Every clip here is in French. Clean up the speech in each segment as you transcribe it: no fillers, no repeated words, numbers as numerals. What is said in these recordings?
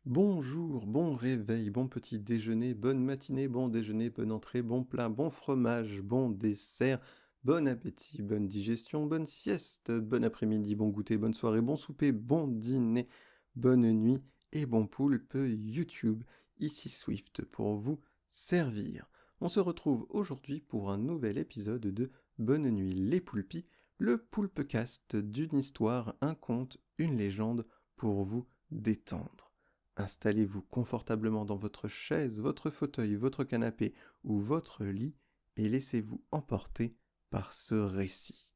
Bonjour, bon réveil, bon petit déjeuner, bonne matinée, bon déjeuner, bonne entrée, bon plat, bon fromage, bon dessert, bon appétit, bonne digestion, bonne sieste, bon après-midi, bon goûter, bonne soirée, bon souper, bon dîner, bonne nuit et bon poulpe YouTube. Ici Swift pour vous servir. On se retrouve aujourd'hui pour un nouvel épisode de Bonne nuit les poulpis, le poulpecast d'une histoire, un conte, une légende pour vous détendre. Installez-vous confortablement dans votre chaise, votre fauteuil, votre canapé ou votre lit et laissez-vous emporter par ce récit.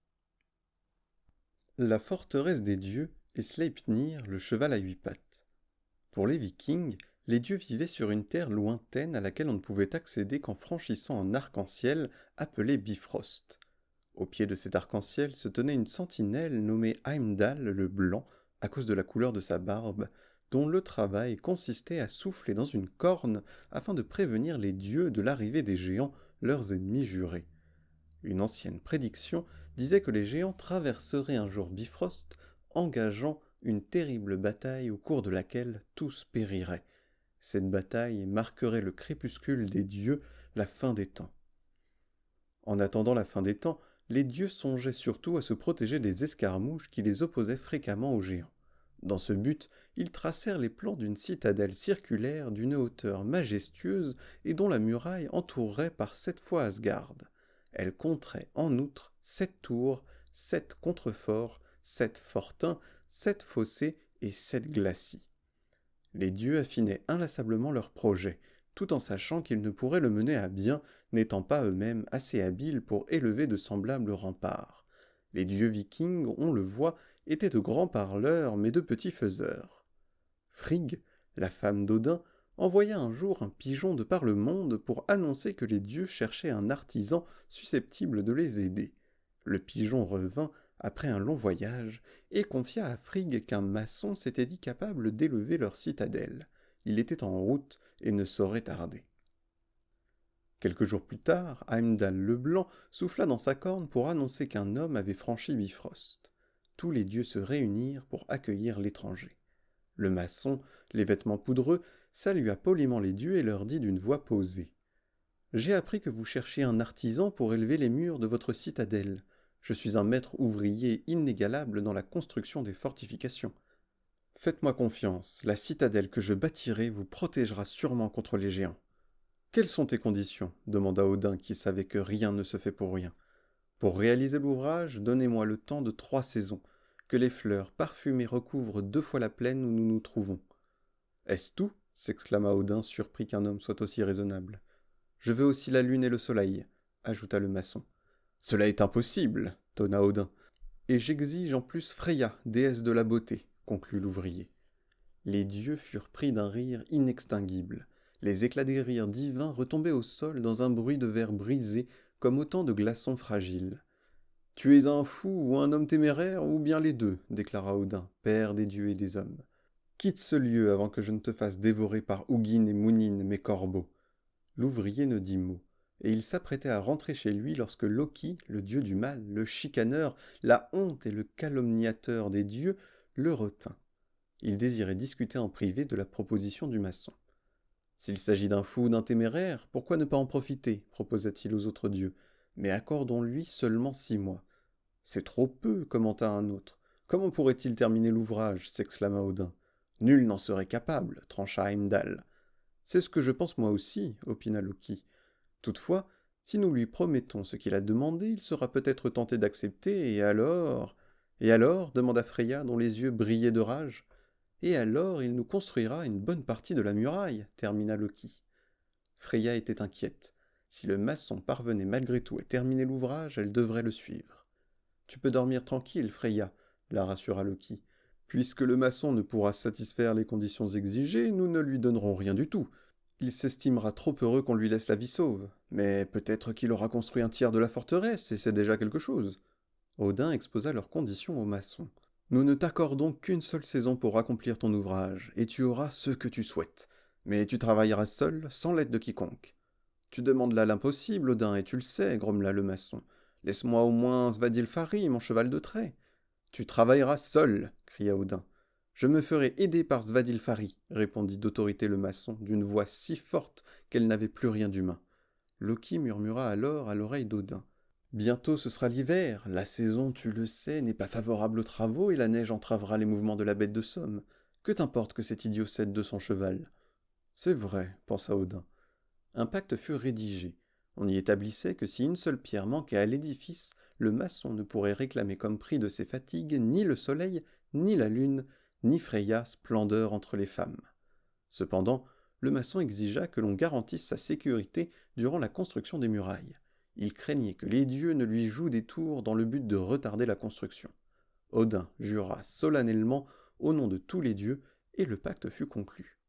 La forteresse des dieux est Sleipnir, le cheval à 8 pattes. Pour les Vikings, les dieux vivaient sur une terre lointaine à laquelle on ne pouvait accéder qu'en franchissant un arc-en-ciel appelé Bifrost. Au pied de cet arc-en-ciel se tenait une sentinelle nommée Heimdall le Blanc à cause de la couleur de sa barbe, dont le travail consistait à souffler dans une corne afin de prévenir les dieux de l'arrivée des géants, leurs ennemis jurés. Une ancienne prédiction disait que les géants traverseraient un jour Bifrost, engageant une terrible bataille au cours de laquelle tous périraient. Cette bataille marquerait le crépuscule des dieux, la fin des temps. En attendant la fin des temps, les dieux songeaient surtout à se protéger des escarmouches qui les opposaient fréquemment aux géants. Dans ce but, ils tracèrent les plans d'une citadelle circulaire d'une hauteur majestueuse et dont la muraille entourerait par 7 fois Asgard. Elle compterait en outre 7 tours, 7 contreforts, 7 fortins, 7 fossés et 7 glacis. Les dieux affinaient inlassablement leur projet, tout en sachant qu'ils ne pourraient le mener à bien, n'étant pas eux-mêmes assez habiles pour élever de semblables remparts. Les dieux vikings, on le voit, étaient de grands parleurs, mais de petits faiseurs. Frigg, la femme d'Odin, envoya un jour un pigeon de par le monde pour annoncer que les dieux cherchaient un artisan susceptible de les aider. Le pigeon revint après un long voyage et confia à Frigg qu'un maçon s'était dit capable d'élever leur citadelle. Il était en route et ne saurait tarder. Quelques jours plus tard, Heimdall le Blanc souffla dans sa corne pour annoncer qu'un homme avait franchi Bifrost. Tous les dieux se réunirent pour accueillir l'étranger. Le maçon, les vêtements poudreux, salua poliment les dieux et leur dit d'une voix posée. « J'ai appris que vous cherchiez un artisan pour élever les murs de votre citadelle. Je suis un maître ouvrier inégalable dans la construction des fortifications. Faites-moi confiance, la citadelle que je bâtirai vous protégera sûrement contre les géants. » « Quelles sont tes conditions ?» demanda Odin qui savait que rien ne se fait pour rien. « Pour réaliser l'ouvrage, donnez-moi le temps de 3 saisons, que les fleurs parfumées recouvrent 2 fois la plaine où nous nous trouvons. »« Est-ce tout ?» s'exclama Odin, surpris qu'un homme soit aussi raisonnable. « Je veux aussi la lune et le soleil, » ajouta le maçon. « Cela est impossible, » tonna Odin. « Et j'exige en plus Freya, déesse de la beauté, » conclut l'ouvrier. Les dieux furent pris d'un rire inextinguible. Les éclats des rires divins retombaient au sol dans un bruit de verre brisé comme autant de glaçons fragiles. « Tu es un fou ou un homme téméraire, ou bien les deux, » déclara Odin, père des dieux et des hommes. « Quitte ce lieu avant que je ne te fasse dévorer par Hugin et Munin, mes corbeaux. » L'ouvrier ne dit mot, et il s'apprêtait à rentrer chez lui lorsque Loki, le dieu du mal, le chicaneur, la honte et le calomniateur des dieux, le retint. Il désirait discuter en privé de la proposition du maçon. « S'il s'agit d'un fou ou d'un téméraire, pourquoi ne pas en profiter ?» proposa-t-il aux autres dieux. « Mais accordons-lui seulement 6 mois. »« C'est trop peu, » commenta un autre. « Comment pourrait-il terminer l'ouvrage ?» s'exclama Odin. « Nul n'en serait capable, » trancha Heimdall. « C'est ce que je pense moi aussi, » opina Loki. « Toutefois, si nous lui promettons ce qu'il a demandé, il sera peut-être tenté d'accepter, et alors... »« Et alors ?» demanda Freya, dont les yeux brillaient de rage. « Et alors il nous construira une bonne partie de la muraille, » termina Loki. Freya était inquiète. Si le maçon parvenait malgré tout à terminer l'ouvrage, elle devrait le suivre. « Tu peux dormir tranquille, Freya, » la rassura Loki. « Puisque le maçon ne pourra satisfaire les conditions exigées, nous ne lui donnerons rien du tout. Il s'estimera trop heureux qu'on lui laisse la vie sauve. Mais peut-être qu'il aura construit un tiers de la forteresse, et c'est déjà quelque chose. » Odin exposa leurs conditions au maçon. « Nous ne t'accordons qu'une seule saison pour accomplir ton ouvrage, et tu auras ce que tu souhaites. Mais tu travailleras seul, sans l'aide de quiconque. »« Tu demandes là l'impossible, Odin, et tu le sais, » grommela le maçon. « Laisse-moi au moins Svadilfari, mon cheval de trait. »« Tu travailleras seul, » cria Odin. « Je me ferai aider par Svadilfari, répondit d'autorité le maçon, d'une voix si forte qu'elle n'avait plus rien d'humain. Loki murmura alors à l'oreille d'Odin. Bientôt ce sera l'hiver, la saison, tu le sais, n'est pas favorable aux travaux et la neige entravera les mouvements de la bête de Somme. Que t'importe que cet idiot cède de son cheval? C'est vrai, pensa Odin. Un pacte fut rédigé. On y établissait que si une seule pierre manquait à l'édifice, le maçon ne pourrait réclamer comme prix de ses fatigues ni le soleil, ni la lune, ni Freya, splendeur entre les femmes. Cependant, le maçon exigea que l'on garantisse sa sécurité durant la construction des murailles. Il craignait que les dieux ne lui jouent des tours dans le but de retarder la construction. Odin jura solennellement au nom de tous les dieux et le pacte fut conclu.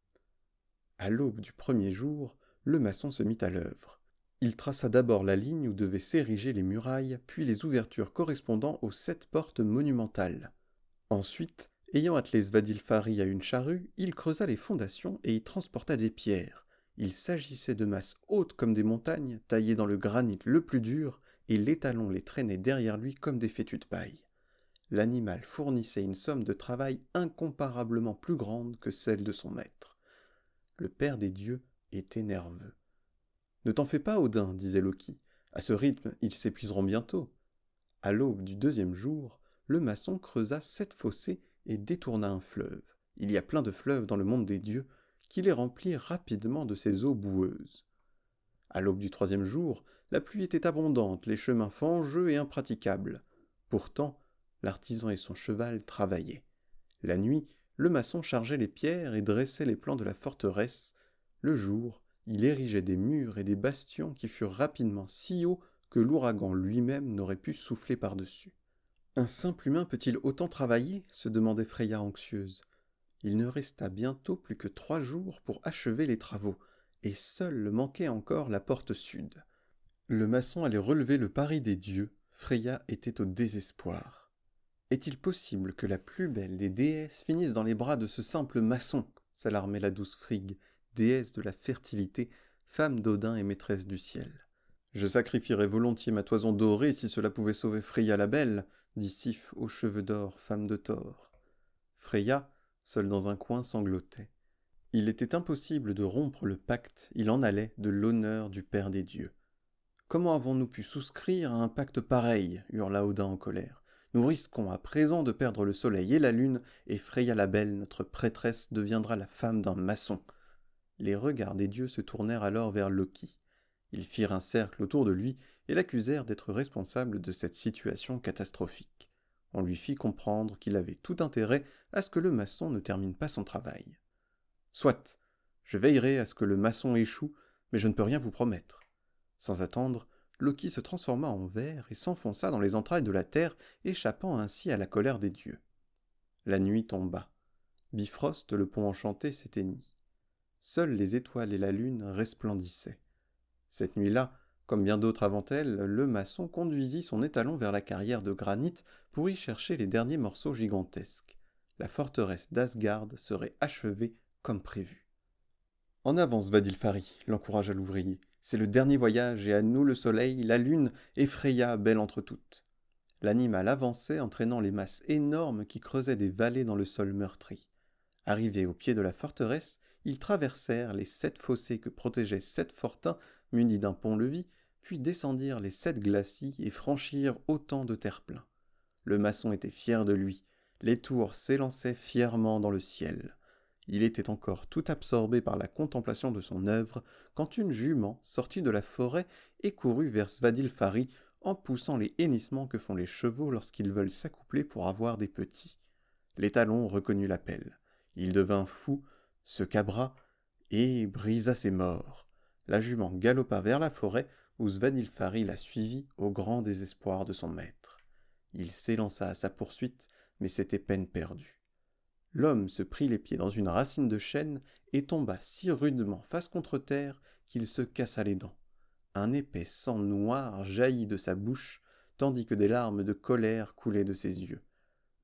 À l'aube du premier jour, le maçon se mit à l'œuvre. Il traça d'abord la ligne où devaient s'ériger les murailles, puis les ouvertures correspondant aux 7 portes monumentales. Ensuite, ayant attelé Svadilfari à une charrue, il creusa les fondations et y transporta des pierres. Il s'agissait de masses hautes comme des montagnes, taillées dans le granit le plus dur, et l'étalon les traînait derrière lui comme des fétus de paille. L'animal fournissait une somme de travail incomparablement plus grande que celle de son maître. Le père des dieux était nerveux. « Ne t'en fais pas, Odin, disait Loki. À ce rythme, ils s'épuiseront bientôt. » À l'aube du deuxième jour, le maçon creusa 7 fossés et détourna un fleuve. Il y a plein de fleuves dans le monde des dieux, qui les remplit rapidement de ses eaux boueuses. À l'aube du troisième jour, la pluie était abondante, les chemins fangeux et impraticables. Pourtant, l'artisan et son cheval travaillaient. La nuit, le maçon chargeait les pierres et dressait les plans de la forteresse. Le jour, il érigeait des murs et des bastions qui furent rapidement si hauts que l'ouragan lui-même n'aurait pu souffler par-dessus. Un simple humain peut-il autant travailler? Se demandait Freya anxieuse. Il ne resta bientôt plus que 3 jours pour achever les travaux, et seule manquait encore la porte sud. Le maçon allait relever le pari des dieux. Freya était au désespoir. Est-il possible que la plus belle des déesses finisse dans les bras de ce simple maçon? S'alarmait la douce Frigg, déesse de la fertilité, femme d'Odin et maîtresse du ciel. Je sacrifierais volontiers ma toison dorée si cela pouvait sauver Freya la belle, dit Sif aux cheveux d'or, femme de Thor. Freya, seule dans un coin, sanglotait. Il était impossible de rompre le pacte, il en allait de l'honneur du Père des dieux. Comment avons-nous pu souscrire à un pacte pareil? Hurla Odin en colère. Nous risquons à présent de perdre le soleil et la lune, et Freya la belle, notre prêtresse, deviendra la femme d'un maçon. Les regards des dieux se tournèrent alors vers Loki. Ils firent un cercle autour de lui et l'accusèrent d'être responsable de cette situation catastrophique. On lui fit comprendre qu'il avait tout intérêt à ce que le maçon ne termine pas son travail. « Soit, je veillerai à ce que le maçon échoue, mais je ne peux rien vous promettre. » Sans attendre, Loki se transforma en ver et s'enfonça dans les entrailles de la terre, échappant ainsi à la colère des dieux. La nuit tomba. Bifrost, le pont enchanté, s'éteignit. Seules les étoiles et la lune resplendissaient. Cette nuit-là, comme bien d'autres avant elle, le maçon conduisit son étalon vers la carrière de granit pour y chercher les derniers morceaux gigantesques. La forteresse d'Asgard serait achevée comme prévu. « En avant, Svadilfari, l'encouragea l'ouvrier. C'est le dernier voyage et à nous le soleil, la lune et Freya, belle entre toutes. » L'animal avançait entraînant les masses énormes qui creusaient des vallées dans le sol meurtri. Arrivés au pied de la forteresse, ils traversèrent les 7 fossés que protégeaient 7 fortins munis d'un pont-levis, puis descendirent les 7 glacis et franchirent autant de terre-plein. Le maçon était fier de lui. Les tours s'élançaient fièrement dans le ciel. Il était encore tout absorbé par la contemplation de son œuvre quand une jument sortit de la forêt et courut vers Svadilfari en poussant les hennissements que font les chevaux lorsqu'ils veulent s'accoupler pour avoir des petits. L'étalon reconnut l'appel. Il devint fou, se cabra et brisa ses mors. La jument galopa vers la forêt où Svadilfari la suivit au grand désespoir de son maître. Il s'élança à sa poursuite, mais c'était peine perdue. L'homme se prit les pieds dans une racine de chêne et tomba si rudement face contre terre qu'il se cassa les dents. Un épais sang noir jaillit de sa bouche, tandis que des larmes de colère coulaient de ses yeux.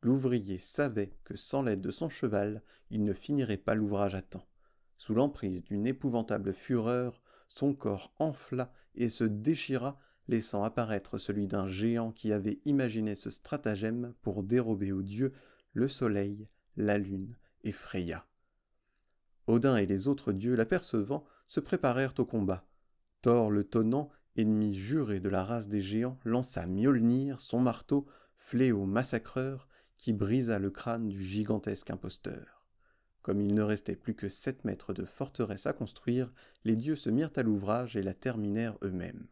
L'ouvrier savait que sans l'aide de son cheval, il ne finirait pas l'ouvrage à temps. Sous l'emprise d'une épouvantable fureur, son corps enfla et se déchira, laissant apparaître celui d'un géant qui avait imaginé ce stratagème pour dérober aux dieux le soleil, la lune, et Freya. Odin et les autres dieux, l'apercevant, se préparèrent au combat. Thor le Tonnant, ennemi juré de la race des géants, lança Mjolnir, son marteau, fléau massacreur, qui brisa le crâne du gigantesque imposteur. Comme il ne restait plus que 7 mètres de forteresse à construire, les dieux se mirent à l'ouvrage et la terminèrent eux-mêmes.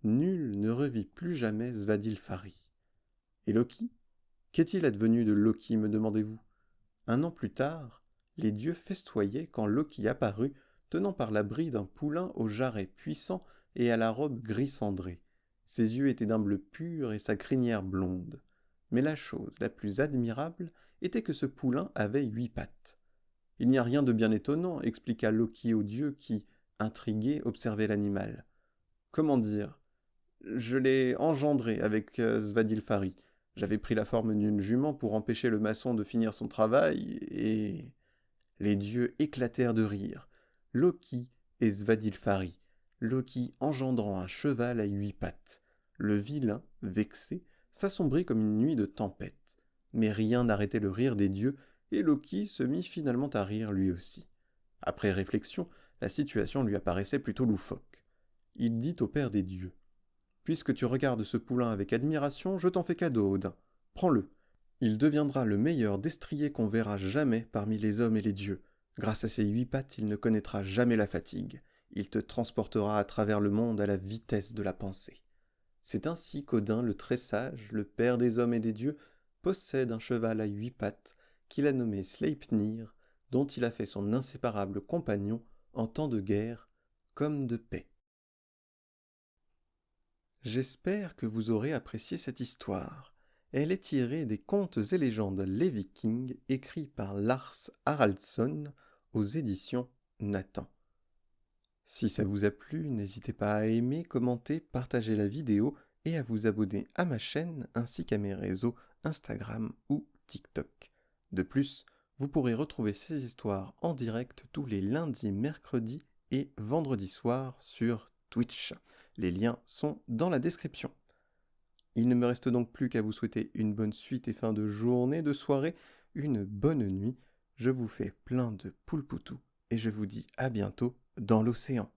Nul ne revit plus jamais Svadilfari. Et Loki? Qu'est-il advenu de Loki, me demandez-vous? 1 an plus tard, les dieux festoyaient quand Loki apparut, tenant par la bride un poulain au jarret puissant et à la robe gris cendré. Ses yeux étaient d'un bleu pur et sa crinière blonde. Mais la chose la plus admirable était que ce poulain avait 8 pattes. Il n'y a rien de bien étonnant, expliqua Loki aux dieux qui, intrigués, observaient l'animal. Comment dire? Je l'ai engendré avec Svadilfari. J'avais pris la forme d'une jument pour empêcher le maçon de finir son travail, et... Les dieux éclatèrent de rire. Loki et Svadilfari. Loki engendrant un cheval à 8 pattes. Le vilain, vexé, s'assombrit comme une nuit de tempête. Mais rien n'arrêtait le rire des dieux, et Loki se mit finalement à rire lui aussi. Après réflexion, la situation lui apparaissait plutôt loufoque. Il dit au père des dieux: « Puisque tu regardes ce poulain avec admiration, je t'en fais cadeau, Odin. Prends-le. Il deviendra le meilleur destrier qu'on verra jamais parmi les hommes et les dieux. Grâce à ses 8 pattes, il ne connaîtra jamais la fatigue. Il te transportera à travers le monde à la vitesse de la pensée. » C'est ainsi qu'Odin, le très sage, le père des hommes et des dieux, possède un cheval à 8 pattes qu'il a nommé Sleipnir, dont il a fait son inséparable compagnon en temps de guerre comme de paix. J'espère que vous aurez apprécié cette histoire. Elle est tirée des contes et légendes Les Vikings, écrits par Lars Haraldsson aux éditions Nathan. Si ça vous a plu, n'hésitez pas à aimer, commenter, partager la vidéo et à vous abonner à ma chaîne ainsi qu'à mes réseaux Instagram ou TikTok. De plus, vous pourrez retrouver ces histoires en direct tous les lundis, mercredis et vendredis soirs sur Twitch. Les liens sont dans la description. Il ne me reste donc plus qu'à vous souhaiter une bonne suite et fin de journée, de soirée, une bonne nuit. Je vous fais plein de poulpoutou et je vous dis à bientôt dans l'océan.